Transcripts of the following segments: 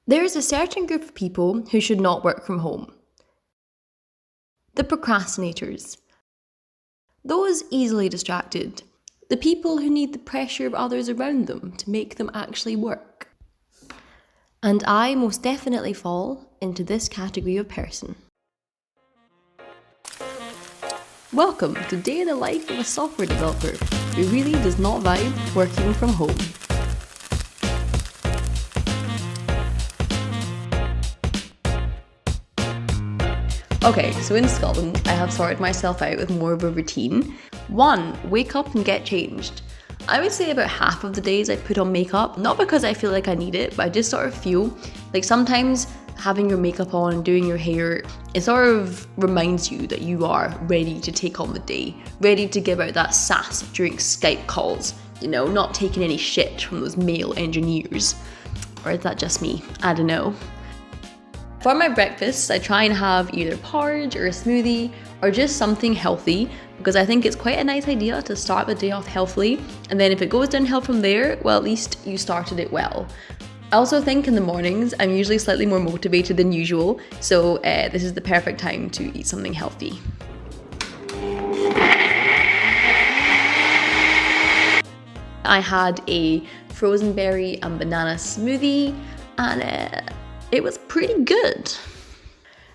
There is a certain group of people who should not work from home. The procrastinators. Those easily distracted. The people who need the pressure of others around them to make them actually work. And I most definitely fall into this category of person. Welcome to Day in the Life of a Software Developer who really does not vibe working from home. Okay, so in Scotland, I have sorted myself out with more of a routine. 1, wake up and get changed. I would say about half of the days I put on makeup, not because I feel like I need it, but I just sort of feel like sometimes having your makeup on and doing your hair, it sort of reminds you that you are ready to take on the day, ready to give out that sass during Skype calls, you know, not taking any shit from those male engineers. Or is that just me? I don't know. For my breakfasts, I try and have either porridge or a smoothie or just something healthy because I think it's quite a nice idea to start the day off healthily, and then if it goes downhill from there, well, at least you started it well. I also think in the mornings, I'm usually slightly more motivated than usual, so this is the perfect time to eat something healthy. I had a frozen berry and banana smoothie, and it was pretty good.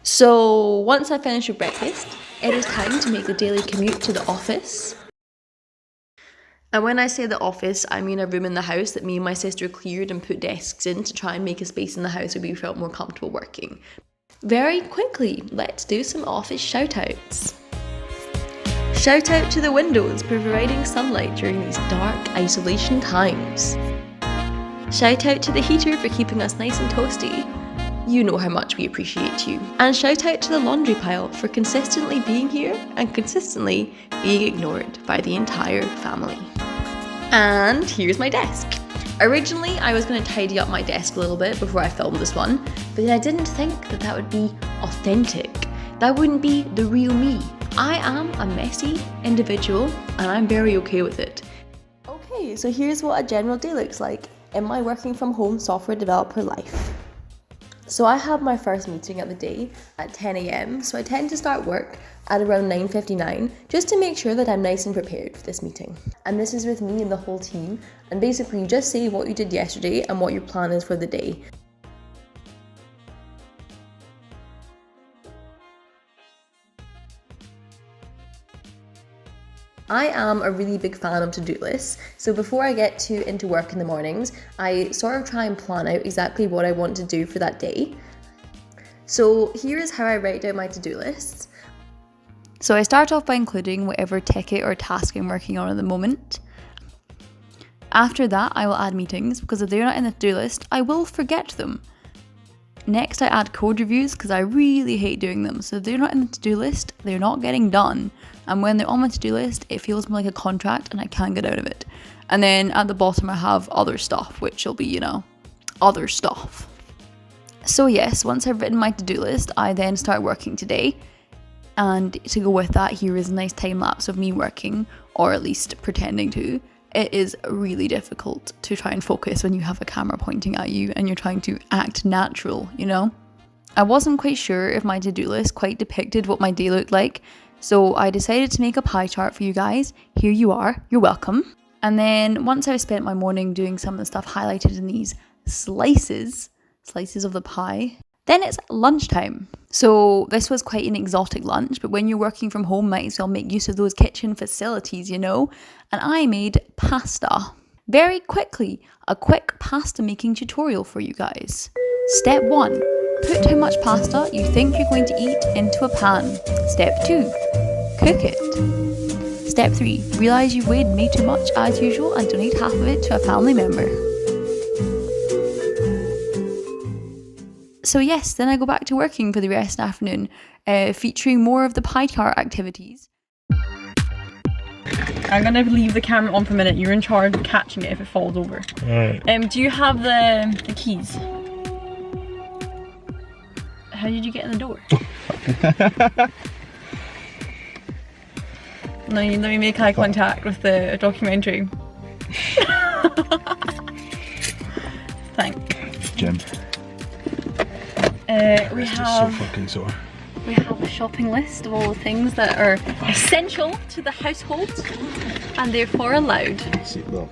So once I finish with breakfast, it is time to make the daily commute to the office. And when I say the office, I mean a room in the house that me and my sister cleared and put desks in to try and make a space in the house where we felt more comfortable working. Very quickly, let's do some office shout-outs. Shout out to the windows for providing sunlight during these dark isolation times. Shout out to the heater for keeping us nice and toasty. You know how much we appreciate you. And shout out to the laundry pile for consistently being here and consistently being ignored by the entire family. And here's my desk. Originally, I was going to tidy up my desk a little bit before I filmed this one, but then I didn't think that that would be authentic. That wouldn't be the real me. I am a messy individual and I'm very okay with it. Okay, so here's what a general day looks like in my working from home software developer life. So I have my first meeting of the day at 10 a.m, so I tend to start work at around 9:59 just to make sure that I'm nice and prepared for this meeting. And this is with me and the whole team, and basically you just say what you did yesterday and what your plan is for the day. I am a really big fan of to-do lists, so before I get into work in the mornings, I sort of try and plan out exactly what I want to do for that day. So here is how I write down my to-do lists. So I start off by including whatever ticket or task I'm working on at the moment. After that, I will add meetings, because if they're not in the to-do list, I will forget them. Next, I add code reviews because I really hate doing them. So if they're not in the to-do list, they're not getting done. And when they're on my to-do list, it feels more like a contract and I can't get out of it. And then at the bottom, I have other stuff, which will be, you know, other stuff. So yes, once I've written my to-do list, I then start working today. And to go with that, here is a nice time lapse of me working, or at least pretending to. It is really difficult to try and focus when you have a camera pointing at you and you're trying to act natural, you know? I wasn't quite sure if my to-do list quite depicted what my day looked like, so I decided to make a pie chart for you guys. Here you are, you're welcome. And then once I've spent my morning doing some of the stuff highlighted in these slices of the pie, then it's lunchtime. So this was quite an exotic lunch, but when you're working from home, might as well make use of those kitchen facilities, you know? And I made pasta. Very quickly, a quick pasta making tutorial for you guys. Step 1, put how much pasta you think you're going to eat into a pan. Step 2, cook it. Step 3, realise you've weighed way too much as usual and donate half of it to a family member. So yes, then I go back to working for the rest of the afternoon, featuring more of the pie chart activities. I'm gonna leave the camera on for a minute. You're in charge of catching it if it falls over. Alright. Do you have the keys? How did you get in the door? No, let me make eye contact with the documentary. Thanks. Jim. We It's just so have fucking sore. we have a shopping list of all the things that are essential to the household and therefore allowed. Seatbelt.